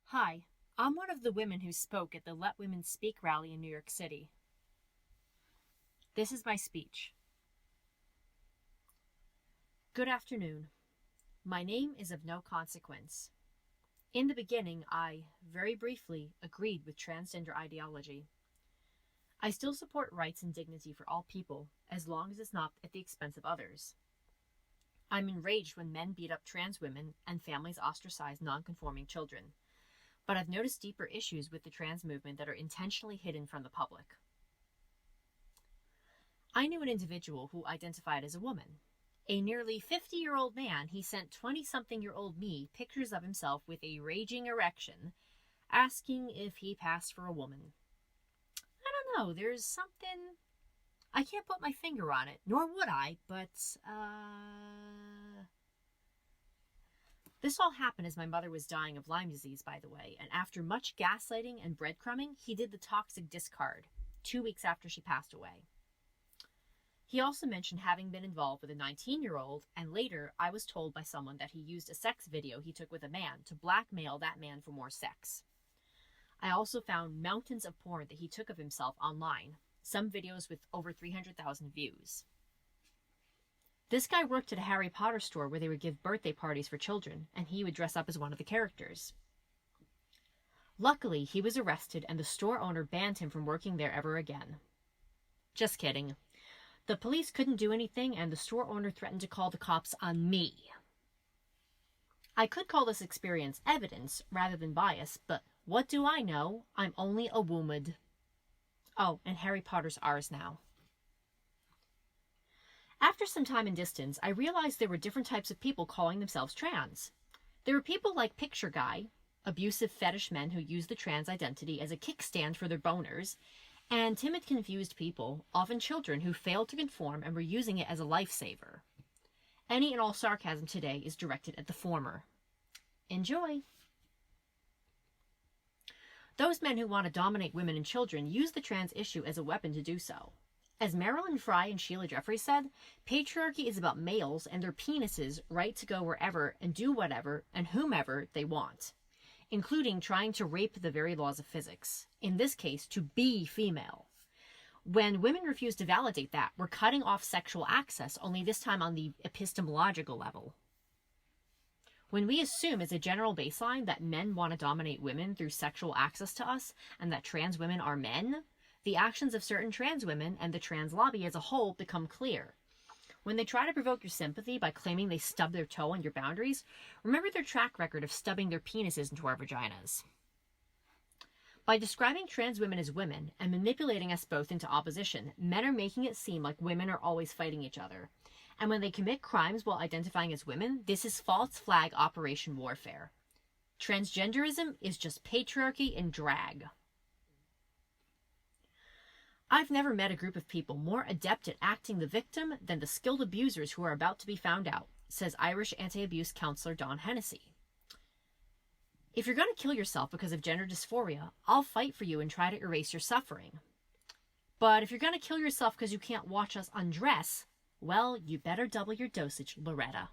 Hi, I'm one of the women who spoke at the Let Women Speak rally in New York City. This is my speech. Good afternoon. My name is of no consequence. In the beginning, I, very briefly, agreed with transgender ideology. I still support rights and dignity for all people, as long as it's not at the expense of others. I'm enraged when men beat up trans women and families ostracize non-conforming children. But I've noticed deeper issues with the trans movement that are intentionally hidden from the public. I knew an individual who identified as a woman. A nearly 50-year-old man, he sent 20-something-year-old me pictures of himself with a raging erection, asking if he passed for a woman. I don't know, there's something... I can't put my finger on it, nor would I, but, This all happened as my mother was dying of Lyme disease, by the way, and after much gaslighting and breadcrumbing, he did the toxic discard 2 weeks after she passed away. He also mentioned having been involved with a 19-year-old, and later I was told by someone that he used a sex video he took with a man to blackmail that man for more sex. I also found mountains of porn that he took of himself online, some videos with over 300,000 views. This guy worked at a Harry Potter store where they would give birthday parties for children, and he would dress up as one of the characters. Luckily, he was arrested and the store owner banned him from working there ever again. Just kidding. The police couldn't do anything, and the store owner threatened to call the cops on me. I could call this experience evidence rather than bias, but what do I know? I'm only a woman. Oh, and Harry Potter's ours now. After some time and distance, I realized there were different types of people calling themselves trans. There were people like Picture Guy, abusive fetish men who use the trans identity as a kickstand for their boners, and timid, confused people, often children, who failed to conform and were using it as a lifesaver. Any and all sarcasm today is directed at the former. Enjoy! Those men who want to dominate women and children use the trans issue as a weapon to do so. As Marilyn Frye and Sheila Jeffries said, patriarchy is about males and their penises' right to go wherever and do whatever and whomever they want, including trying to rape the very laws of physics, in this case, to be female. When women refuse to validate that, we're cutting off sexual access, only this time on the epistemological level. When we assume as a general baseline that men want to dominate women through sexual access to us and that trans women are men, the actions of certain trans women and the trans lobby as a whole become clear. When they try to provoke your sympathy by claiming they stubbed their toe on your boundaries, remember their track record of stubbing their penises into our vaginas. By describing trans women as women and manipulating us both into opposition, men are making it seem like women are always fighting each other. And when they commit crimes while identifying as women, this is false flag operation warfare. Transgenderism is just patriarchy in drag. I've never met a group of people more adept at acting the victim than the skilled abusers who are about to be found out, says Irish anti-abuse counselor Dawn Hennessy. If you're going to kill yourself because of gender dysphoria, I'll fight for you and try to erase your suffering. But if you're going to kill yourself because you can't watch us undress, well, you better double your dosage, Loretta.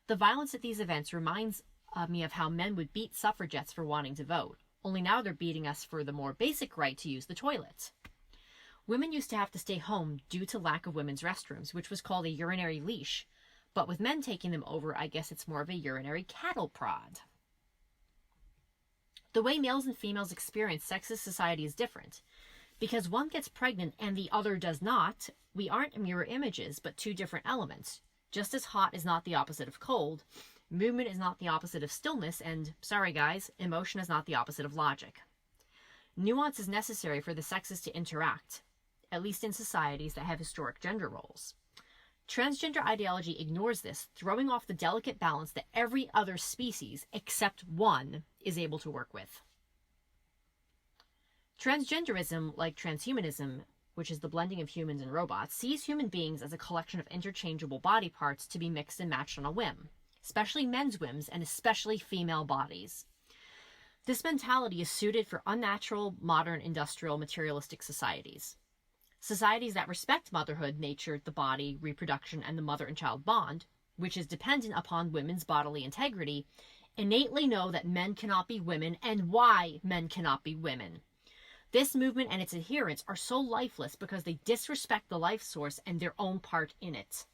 The violence at these events reminds me of how men would beat suffragettes for wanting to vote, only now they're beating us for the more basic right to use the toilet. Women used to have to stay home due to lack of women's restrooms, which was called a urinary leash, but with men taking them over, I guess it's more of a urinary cattle prod. The way males and females experience sexist society is different. Because one gets pregnant and the other does not, we aren't mirror images, but two different elements. Just as hot is not the opposite of cold, movement is not the opposite of stillness, and, sorry guys, emotion is not the opposite of logic. Nuance is necessary for the sexes to interact, at least in societies that have historic gender roles. Transgender ideology ignores this, throwing off the delicate balance that every other species, except one, is able to work with. Transgenderism, like transhumanism, which is the blending of humans and robots, sees human beings as a collection of interchangeable body parts to be mixed and matched on a whim, especially men's whims and especially female bodies. This mentality is suited for unnatural, modern, industrial, materialistic societies. Societies that respect motherhood, nature, the body, reproduction, and the mother and child bond, which is dependent upon women's bodily integrity, innately know that men cannot be women and why men cannot be women. This movement and its adherents are so lifeless because they disrespect the life source and their own part in it.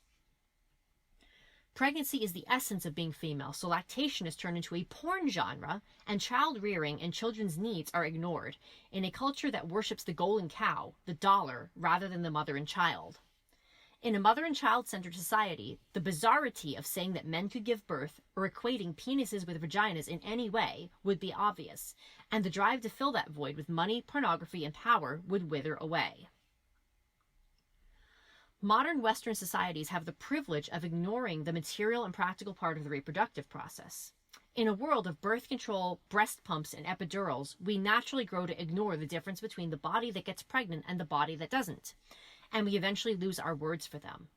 Pregnancy is the essence of being female, so lactation is turned into a porn genre, and child rearing and children's needs are ignored in a culture that worships the golden cow, the dollar, rather than the mother and child. In a mother and child-centered society, the bizarrity of saying that men could give birth or equating penises with vaginas in any way would be obvious, and the drive to fill that void with money, pornography, and power would wither away. Modern Western societies have the privilege of ignoring the material and practical part of the reproductive process. In a world of birth control, breast pumps, and epidurals, we naturally grow to ignore the difference between the body that gets pregnant and the body that doesn't, and we eventually lose our words for them.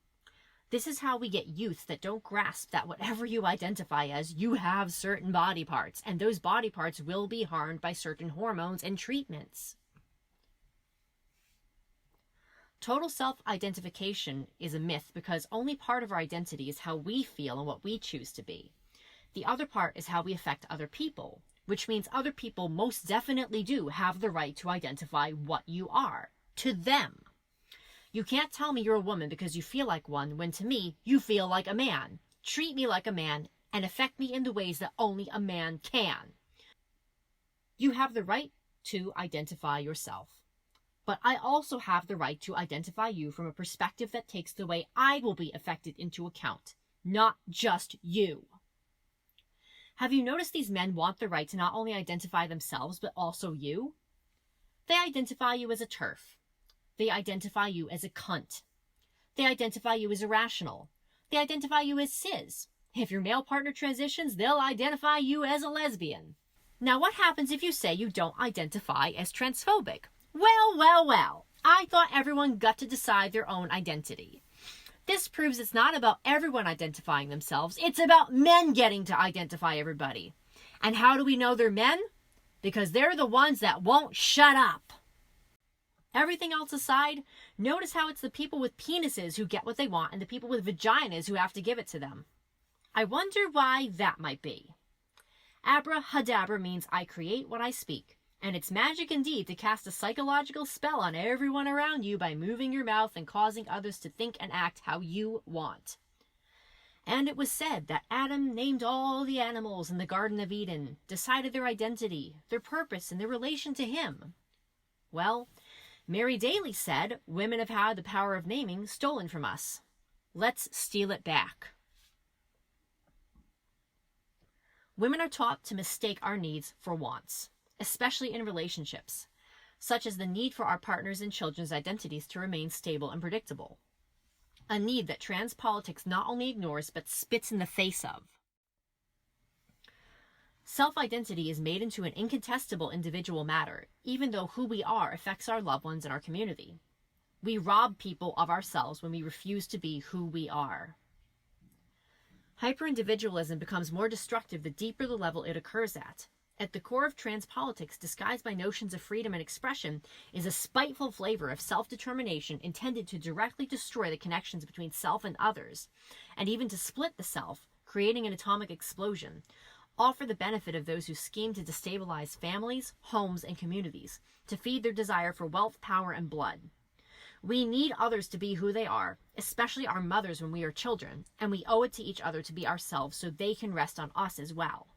This is how we get youth that don't grasp that whatever you identify as, you have certain body parts, and those body parts will be harmed by certain hormones and treatments. Total self-identification is a myth because only part of our identity is how we feel and what we choose to be. The other part is how we affect other people, which means other people most definitely do have the right to identify what you are, to them. You can't tell me you're a woman because you feel like one, when to me, you feel like a man. Treat me like a man and affect me in the ways that only a man can. You have the right to identify yourself. But I also have the right to identify you from a perspective that takes the way I will be affected into account, not just you. Have you noticed these men want the right to not only identify themselves, but also you? They identify you as a TERF. They identify you as a cunt. They identify you as irrational. They identify you as cis. If your male partner transitions, they'll identify you as a lesbian. Now, what happens if you say you don't identify as transphobic? Well, I thought everyone got to decide their own identity. This proves it's not about everyone identifying themselves, it's about men getting to identify everybody. And how do we know they're men? Because they're the ones that won't shut up. Everything else aside, notice how it's the people with penises who get what they want and the people with vaginas who have to give it to them. I wonder why that might be. Abrahadabra means I create what I speak. And it's magic indeed to cast a psychological spell on everyone around you by moving your mouth and causing others to think and act how you want. And it was said that Adam named all the animals in the Garden of Eden, decided their identity, their purpose, and their relation to him. Well, Mary Daly said, women have had the power of naming stolen from us. Let's steal it back. Women are taught to mistake our needs for wants, especially in relationships, such as the need for our partners' and children's identities to remain stable and predictable. A need that trans politics not only ignores, but spits in the face of. Self-identity is made into an incontestable individual matter, even though who we are affects our loved ones and our community. We rob people of ourselves when we refuse to be who we are. Hyper-individualism becomes more destructive the deeper the level it occurs at. At the core of trans politics, disguised by notions of freedom and expression, is a spiteful flavor of self-determination intended to directly destroy the connections between self and others, and even to split the self, creating an atomic explosion, all for the benefit of those who scheme to destabilize families, homes, and communities, to feed their desire for wealth, power, and blood. We need others to be who they are, especially our mothers when we are children, and we owe it to each other to be ourselves so they can rest on us as well.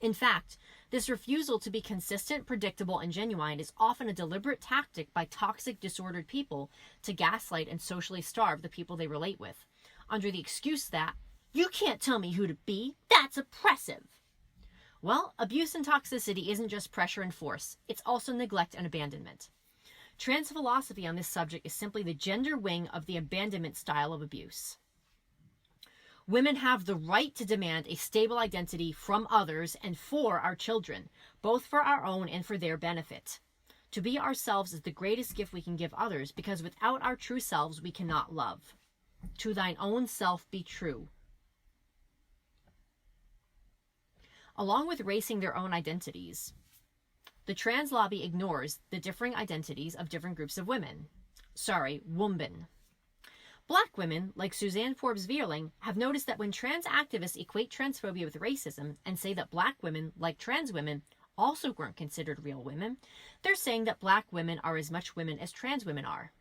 In fact, this refusal to be consistent, predictable, and genuine is often a deliberate tactic by toxic, disordered people to gaslight and socially starve the people they relate with, under the excuse that, you can't tell me who to be, that's oppressive. Well, abuse and toxicity isn't just pressure and force, it's also neglect and abandonment. Trans philosophy on this subject is simply the gender wing of the abandonment style of abuse. Women have the right to demand a stable identity from others and for our children, both for our own and for their benefit. To be ourselves is the greatest gift we can give others, because without our true selves we cannot love. To thine own self be true. Along with erasing their own identities, The trans lobby ignores the differing identities of different groups of women. Sorry, women. Black women, like Suzanne Forbes-Vierling, have noticed that when trans activists equate transphobia with racism and say that black women, like trans women, also weren't considered real women, they're saying that black women are as much women as trans women are.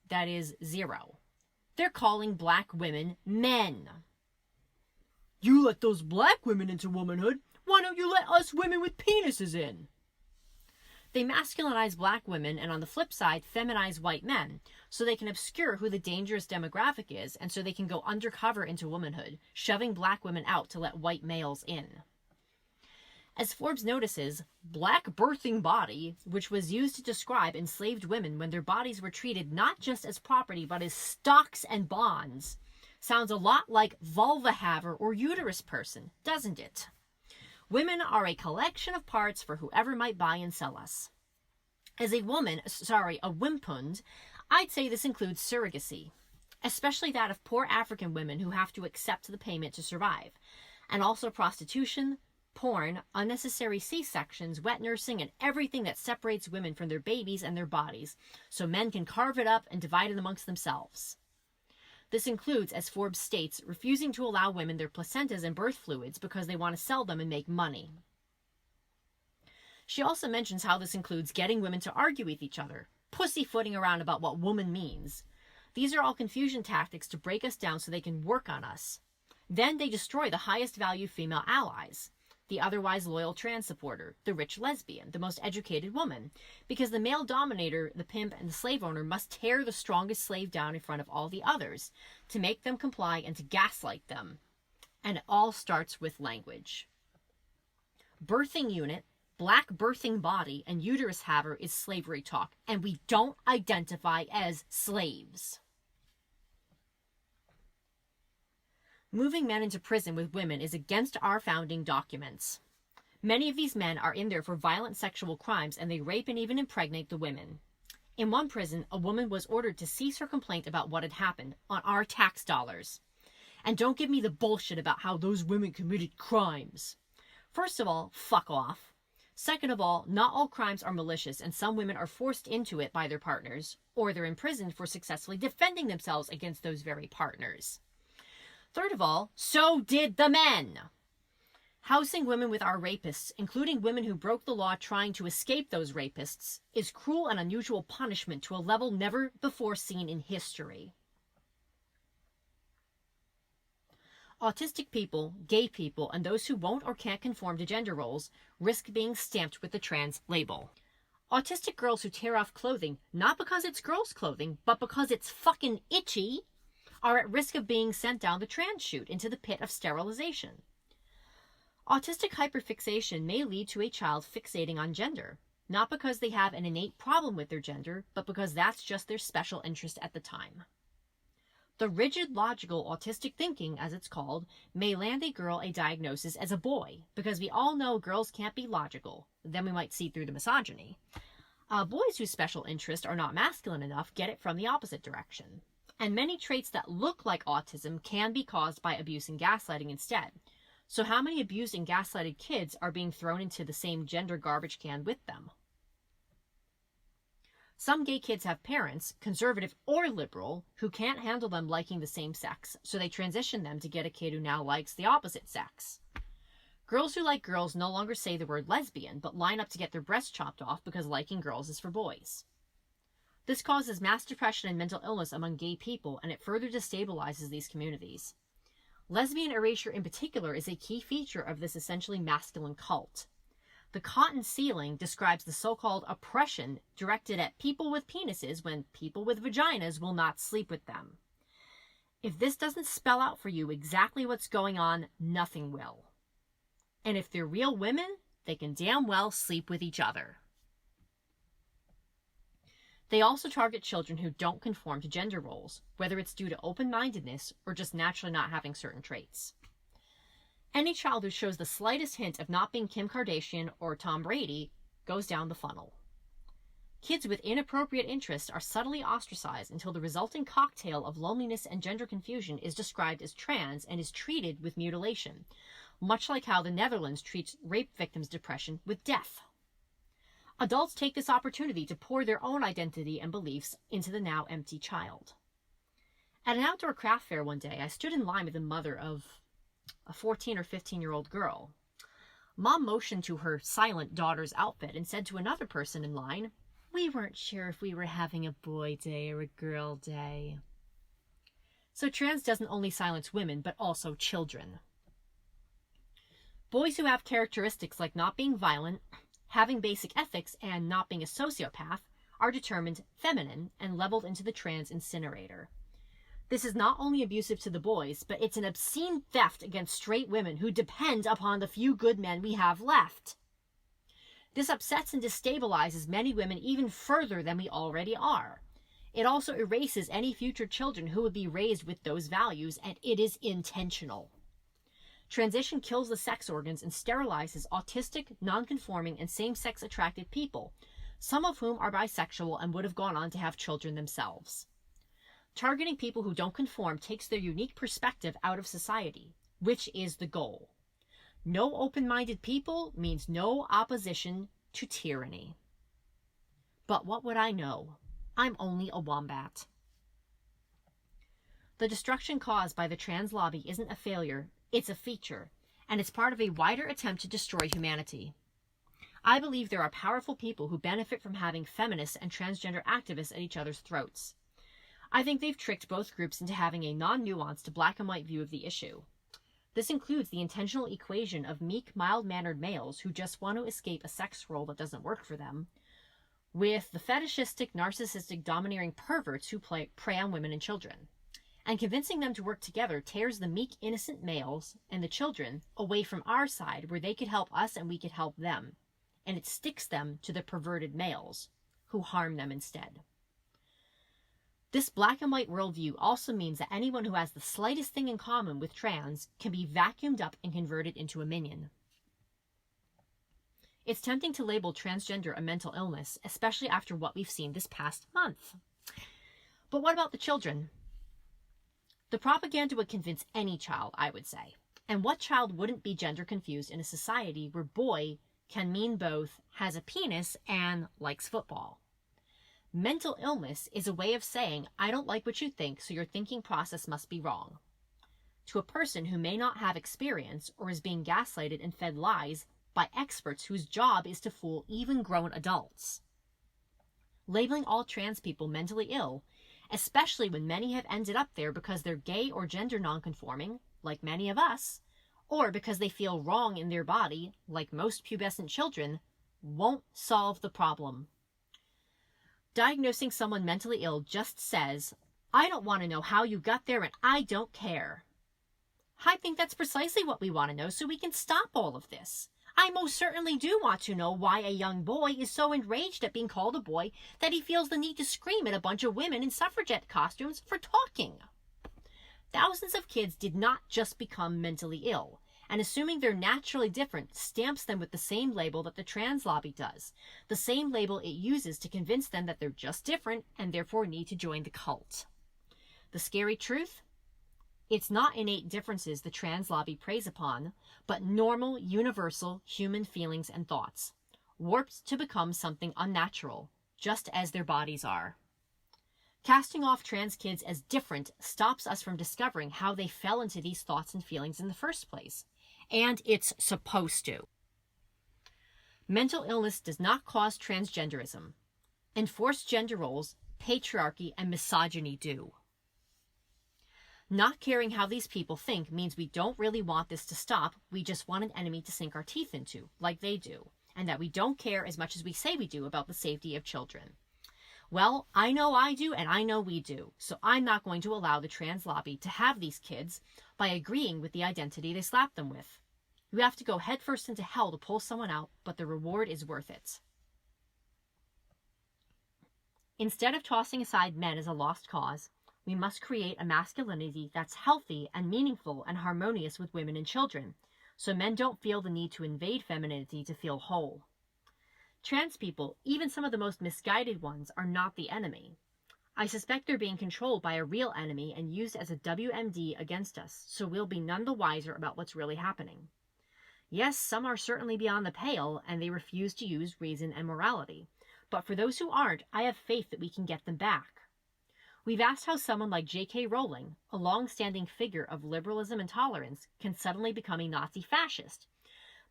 That is 0. They're calling black women men. You let those black women into womanhood. Why don't you let us women with penises in? They masculinize black women and on the flip side, feminize white men so they can obscure who the dangerous demographic is and so they can go undercover into womanhood, shoving black women out to let white males in. As Forbes notices, black birthing body, which was used to describe enslaved women when their bodies were treated not just as property but as stocks and bonds, sounds a lot like vulva haver or uterus person, doesn't it? Women are a collection of parts for whoever might buy and sell us. As a wimpund, I'd say this includes surrogacy, especially that of poor African women who have to accept the payment to survive, and also prostitution, porn, unnecessary C-sections, wet nursing, and everything that separates women from their babies and their bodies, so men can carve it up and divide it amongst themselves. This includes, as Forbes states, refusing to allow women their placentas and birth fluids because they want to sell them and make money. She also mentions how this includes getting women to argue with each other, pussyfooting around about what woman means. These are all confusion tactics to break us down so they can work on us. Then they destroy the highest value female allies, the otherwise loyal trans supporter, the rich lesbian, the most educated woman, because the male dominator, the pimp, and the slave owner must tear the strongest slave down in front of all the others to make them comply and to gaslight them. And it all starts with language. Birthing unit, black birthing body, and uterus haver is slavery talk, and we don't identify as slaves. Moving men into prison with women is against our founding documents. Many of these men are in there for violent sexual crimes and they rape and even impregnate the women. In one prison, a woman was ordered to cease her complaint about what had happened on our tax dollars. And don't give me the bullshit about how those women committed crimes. First of all, fuck off. Second of all, not all crimes are malicious and some women are forced into it by their partners, or they're imprisoned for successfully defending themselves against those very partners. Third of all, so did the men. Housing women with our rapists, including women who broke the law trying to escape those rapists, is cruel and unusual punishment to a level never before seen in history. Autistic people, gay people, and those who won't or can't conform to gender roles risk being stamped with the trans label. Autistic girls who tear off clothing, not because it's girls' clothing, but because it's fucking itchy, are at risk of being sent down the trans chute into the pit of sterilization. Autistic hyperfixation may lead to a child fixating on gender, not because they have an innate problem with their gender, but because that's just their special interest at the time. The rigid, logical, autistic thinking, as it's called, may land a girl a diagnosis as a boy, because we all know girls can't be logical. Then we might see through the misogyny. Boys whose special interests are not masculine enough get it from the opposite direction. And many traits that look like autism can be caused by abuse and gaslighting instead. So how many abused and gaslighted kids are being thrown into the same gender garbage can with them? Some gay kids have parents, conservative or liberal, who can't handle them liking the same sex, so they transition them to get a kid who now likes the opposite sex. Girls who like girls no longer say the word lesbian, but line up to get their breasts chopped off because liking girls is for boys. This causes mass depression and mental illness among gay people, and it further destabilizes these communities. Lesbian erasure in particular is a key feature of this essentially masculine cult. The cotton ceiling describes the so-called oppression directed at people with penises when people with vaginas will not sleep with them. If this doesn't spell out for you exactly what's going on, nothing will. And if they're real women, they can damn well sleep with each other. They also target children who don't conform to gender roles, whether it's due to open-mindedness or just naturally not having certain traits. Any child who shows the slightest hint of not being Kim Kardashian or Tom Brady goes down the funnel. Kids with inappropriate interests are subtly ostracized until the resulting cocktail of loneliness and gender confusion is described as trans and is treated with mutilation, much like how the Netherlands treats rape victims' depression with death. Adults take this opportunity to pour their own identity and beliefs into the now empty child. At an outdoor craft fair one day, I stood in line with the mother of a 14 or 15-year-old girl. Mom motioned to her silent daughter's outfit and said to another person in line, "We weren't sure if we were having a boy day or a girl day." So trans doesn't only silence women, but also children. Boys who have characteristics like not being violent, having basic ethics, and not being a sociopath are determined feminine and leveled into the trans incinerator. This is not only abusive to the boys, but it's an obscene theft against straight women who depend upon the few good men we have left. This upsets and destabilizes many women even further than we already are. It also erases any future children who would be raised with those values, and it is intentional. Transition kills the sex organs and sterilizes autistic, nonconforming, and same-sex attracted people, some of whom are bisexual and would have gone on to have children themselves. Targeting people who don't conform takes their unique perspective out of society, which is the goal. No open-minded people means no opposition to tyranny. But what would I know? I'm only a wombat. The destruction caused by the trans lobby isn't a failure, it's a feature, and it's part of a wider attempt to destroy humanity. I believe there are powerful people who benefit from having feminists and transgender activists at each other's throats. I think they've tricked both groups into having a non-nuanced black and white view of the issue. This includes the intentional equation of meek, mild-mannered males who just want to escape a sex role that doesn't work for them, with the fetishistic, narcissistic, domineering perverts who prey on women and children. And convincing them to work together tears the meek, innocent males and the children away from our side where they could help us and we could help them. And it sticks them to the perverted males who harm them instead. This black and white worldview also means that anyone who has the slightest thing in common with trans can be vacuumed up and converted into a minion. It's tempting to label transgender a mental illness, especially after what we've seen this past month. But what about the children? The propaganda would convince any child, I would say. And what child wouldn't be gender confused in a society where boy can mean both has a penis and likes football? Mental illness is a way of saying, I don't like what you think, so your thinking process must be wrong. To a person who may not have experience or is being gaslighted and fed lies by experts whose job is to fool even grown adults. Labeling all trans people mentally ill, especially when many have ended up there because they're gay or gender nonconforming, like many of us, or because they feel wrong in their body, like most pubescent children, won't solve the problem. Diagnosing someone mentally ill just says, I don't want to know how you got there and I don't care. I think that's precisely what we want to know so we can stop all of this. I most certainly do want to know why a young boy is so enraged at being called a boy that he feels the need to scream at a bunch of women in suffragette costumes for talking. Thousands of kids did not just become mentally ill, and assuming they're naturally different stamps them with the same label that the trans lobby does, the same label it uses to convince them that they're just different and therefore need to join the cult. The scary truth? It's not innate differences the trans lobby preys upon, but normal, universal human feelings and thoughts, warped to become something unnatural, just as their bodies are. Casting off trans kids as different stops us from discovering how they fell into these thoughts and feelings in the first place. And it's supposed to. Mental illness does not cause transgenderism. Enforced gender roles, patriarchy, and misogyny do. Not caring how these people think means we don't really want this to stop, we just want an enemy to sink our teeth into, like they do, and that we don't care as much as we say we do about the safety of children. Well, I know I do, and I know we do, so I'm not going to allow the trans lobby to have these kids by agreeing with the identity they slap them with. You have to go headfirst into hell to pull someone out, but the reward is worth it. Instead of tossing aside men as a lost cause, we must create a masculinity that's healthy and meaningful and harmonious with women and children, so men don't feel the need to invade femininity to feel whole. Trans people, even some of the most misguided ones, are not the enemy. I suspect they're being controlled by a real enemy and used as a WMD against us, so we'll be none the wiser about what's really happening. Yes, some are certainly beyond the pale, and they refuse to use reason and morality. But for those who aren't, I have faith that we can get them back. We've asked how someone like J.K. Rowling, a long-standing figure of liberalism and tolerance, can suddenly become a Nazi fascist.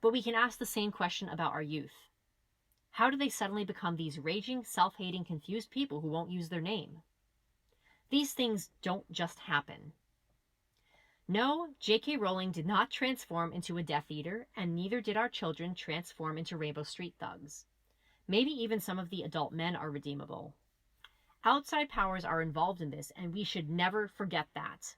But we can ask the same question about our youth. How do they suddenly become these raging, self-hating, confused people who won't use their name? These things don't just happen. No, J.K. Rowling did not transform into a Death Eater, and neither did our children transform into Rainbow Street thugs. Maybe even some of the adult men are redeemable. Outside powers are involved in this, and we should never forget that.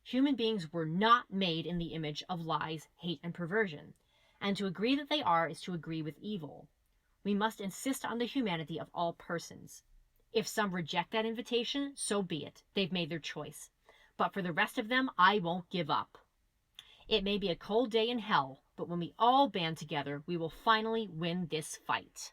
Human beings were not made in the image of lies, hate, and perversion, and to agree that they are is to agree with evil. We must insist on the humanity of all persons. If some reject that invitation, so be it. They've made their choice. But for the rest of them, I won't give up. It may be a cold day in hell, but when we all band together, we will finally win this fight.